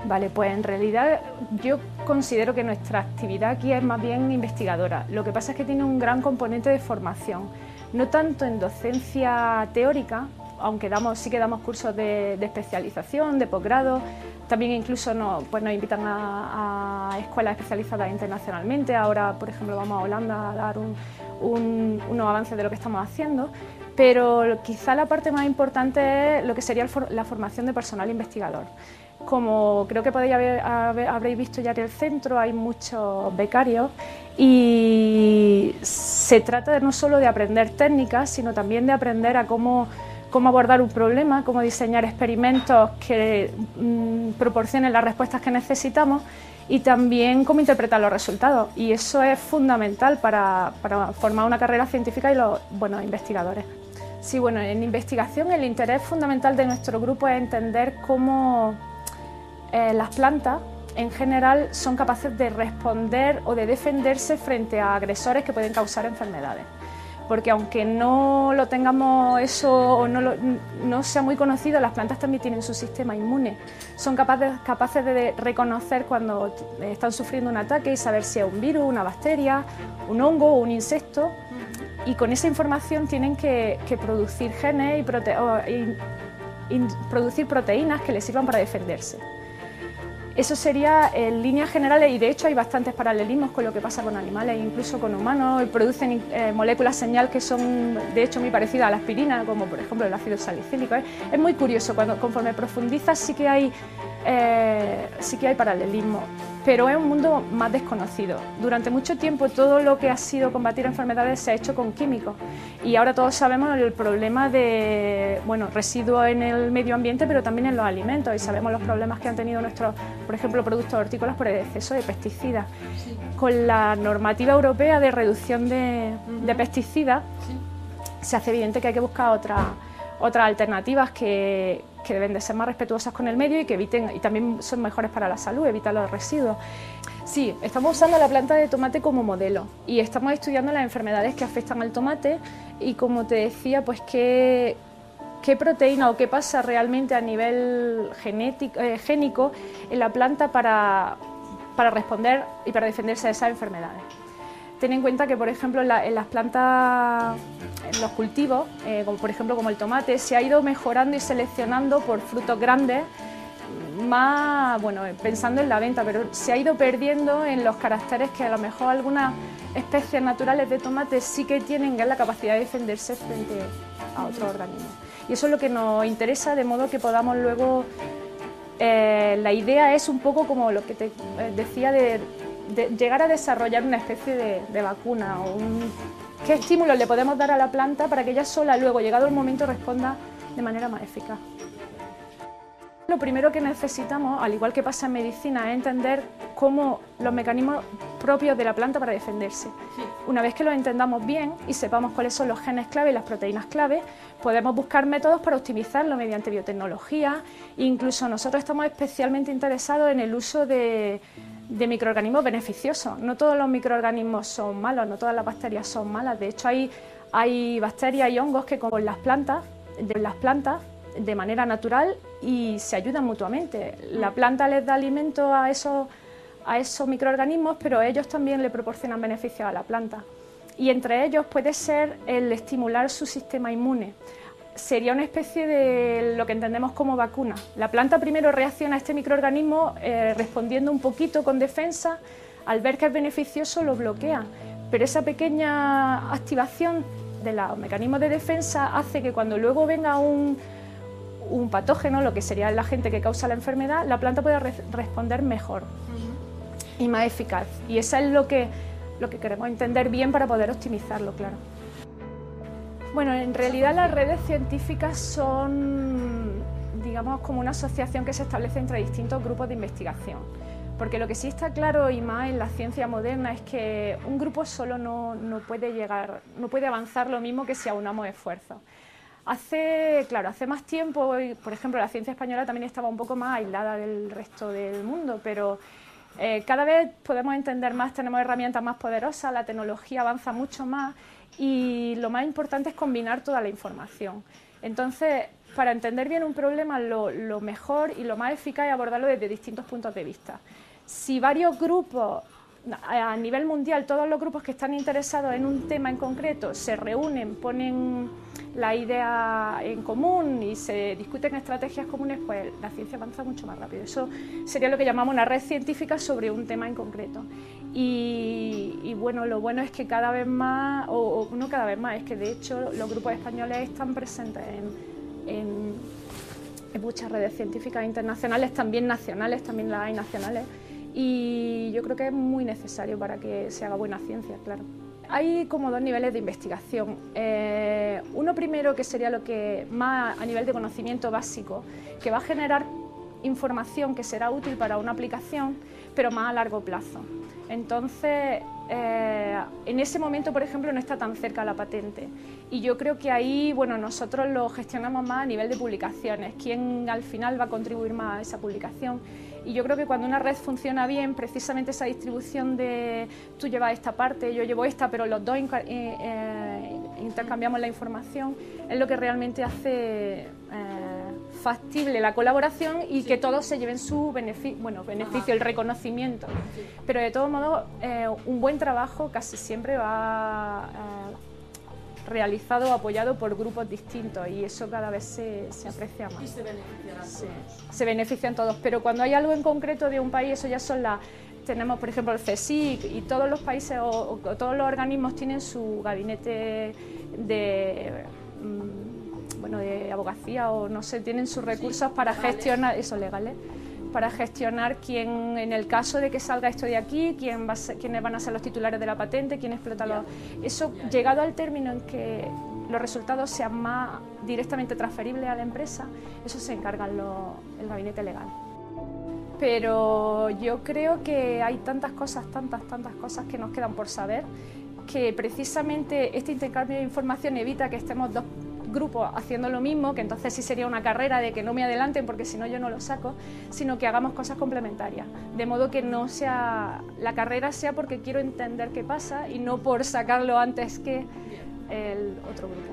Vale, pues en realidad yo considero que nuestra actividad aquí es más bien investigadora. Lo que pasa es que tiene un gran componente de formación, no tanto en docencia teórica, aunque sí que damos cursos de especialización, de posgrado, también incluso nos invitan a escuelas especializadas internacionalmente. Ahora, por ejemplo, vamos a Holanda a dar unos avances de lo que estamos haciendo, pero quizá la parte más importante es lo que sería la formación de personal investigador. Como creo que habréis visto ya en el centro, hay muchos becarios y se trata no solo de aprender técnicas, sino también de aprender a cómo abordar un problema, cómo diseñar experimentos que proporcionen las respuestas que necesitamos y también cómo interpretar los resultados. Y eso es fundamental para formar una carrera científica y los buenos investigadores. Sí, bueno, en investigación el interés fundamental de nuestro grupo es entender cómo las plantas en general son capaces de responder o de defenderse frente a agresores que pueden causar enfermedades. Porque aunque no lo tengamos eso o no sea muy conocido, las plantas también tienen su sistema inmune. Son capaces de reconocer cuando están sufriendo un ataque y saber si es un virus, una bacteria, un hongo o un insecto. Y con esa información tienen que producir genes y producir proteínas que les sirvan para defenderse. Eso sería en líneas generales, y de hecho hay bastantes paralelismos con lo que pasa con animales, incluso con humanos. Producen moléculas señal que son de hecho muy parecidas a la aspirina, como por ejemplo el ácido salicílico. Es muy curioso, conforme profundizas sí que hay paralelismo, pero es un mundo más desconocido. Durante mucho tiempo todo lo que ha sido combatir enfermedades se ha hecho con químicos y ahora todos sabemos el problema de residuos en el medio ambiente, pero también en los alimentos, y sabemos los problemas que han tenido nuestros, por ejemplo, productos hortícolas por el exceso de pesticidas. Sí. Con la normativa europea de reducción de pesticidas, sí, se hace evidente que hay que buscar otras alternativas que deben de ser más respetuosas con el medio y que eviten, y también son mejores para la salud, evitar los residuos. Sí, estamos usando la planta de tomate como modelo y estamos estudiando las enfermedades que afectan al tomate y, como te decía, pues qué proteína o qué pasa realmente a nivel génico en la planta para responder y para defenderse de esas enfermedades. Ten en cuenta que, por ejemplo, en las plantas, en los cultivos, como por ejemplo como el tomate, se ha ido mejorando y seleccionando por frutos grandes, más pensando en la venta, pero se ha ido perdiendo en los caracteres que a lo mejor algunas especies naturales de tomate sí que tienen, que es la capacidad de defenderse frente a otros organismos. Y eso es lo que nos interesa, de modo que podamos luego... la idea es un poco como lo que te decía de llegar a desarrollar una especie de vacuna o qué estímulos le podemos dar a la planta para que ella sola luego, llegado el momento, responda de manera más eficaz. Lo primero que necesitamos, al igual que pasa en medicina, es entender cómo los mecanismos propios de la planta para defenderse. Sí. Una vez que los entendamos bien y sepamos cuáles son los genes clave y las proteínas clave, podemos buscar métodos para optimizarlo mediante biotecnología. Incluso nosotros estamos especialmente interesados en el uso de microorganismos beneficiosos. No todos los microorganismos son malos, no todas las bacterias son malas. De hecho, hay bacterias y hongos que con las plantas de manera natural y se ayudan mutuamente. La planta les da alimento a esos microorganismos, pero ellos también le proporcionan beneficios a la planta. Y entre ellos puede ser el estimular su sistema inmune. Sería una especie de lo que entendemos como vacuna. La planta primero reacciona a este microorganismo respondiendo un poquito con defensa, al ver que es beneficioso lo bloquea, pero esa pequeña activación de los mecanismos de defensa hace que cuando luego venga un patógeno, lo que sería el agente que causa la enfermedad, la planta pueda responder mejor y más eficaz. Y eso es lo que queremos entender bien para poder optimizarlo, claro. Bueno, en realidad las redes científicas son, digamos, como una asociación que se establece entre distintos grupos de investigación. Porque lo que sí está claro, y más en la ciencia moderna, es que un grupo solo no puede avanzar lo mismo que si aunamos esfuerzos. Hace más tiempo, por ejemplo, la ciencia española también estaba un poco más aislada del resto del mundo, pero cada vez podemos entender más, tenemos herramientas más poderosas, la tecnología avanza mucho más y lo más importante es combinar toda la información. Entonces, para entender bien un problema lo mejor y lo más eficaz es abordarlo desde distintos puntos de vista. Si varios grupos, a nivel mundial, todos los grupos que están interesados en un tema en concreto se reúnen, ponen la idea en común y se discuten estrategias comunes, pues la ciencia avanza mucho más rápido. Eso sería lo que llamamos una red científica sobre un tema en concreto. Y bueno, lo bueno es que cada vez más, o no cada vez más, es que de hecho los grupos españoles están presentes en muchas redes científicas internacionales, también nacionales, también las hay nacionales, y yo creo que es muy necesario para que se haga buena ciencia, claro. Hay como dos niveles de investigación. Uno primero, que sería lo que más a nivel de conocimiento básico, que va a generar información que será útil para una aplicación, pero más a largo plazo. Entonces, en ese momento, por ejemplo, no está tan cerca la patente. Y yo creo que ahí, bueno, nosotros lo gestionamos más a nivel de publicaciones, quién al final va a contribuir más a esa publicación. Y yo creo que cuando una red funciona bien, precisamente esa distribución de tú llevas esta parte, yo llevo esta, pero los dos intercambiamos la información, es lo que realmente hace factible la colaboración y que todos se lleven su beneficio, el reconocimiento. Pero de todos modos, un buen trabajo casi siempre va realizado o apoyado por grupos distintos, y eso cada vez se aprecia más. Y se beneficiarán todos. Sí, se benefician todos, pero cuando hay algo en concreto de un país, eso ya son tenemos por ejemplo el CSIC, y todos los países o todos los organismos tienen su gabinete de abogacía, o no sé, tienen sus recursos para gestionar, eso, legales, para gestionar quién, en el caso de que salga esto de aquí, quiénes van a ser los titulares de la patente, quién explota los... Eso, llegado al término en que los resultados sean más directamente transferibles a la empresa, eso se encarga el gabinete legal. Pero yo creo que hay tantas cosas que nos quedan por saber, que precisamente este intercambio de información evita que estemos dos grupos haciendo lo mismo, que entonces sí sería una carrera de que no me adelanten porque si no yo no lo saco, sino que hagamos cosas complementarias, de modo que no sea la carrera sea porque quiero entender qué pasa y no por sacarlo antes que el otro grupo.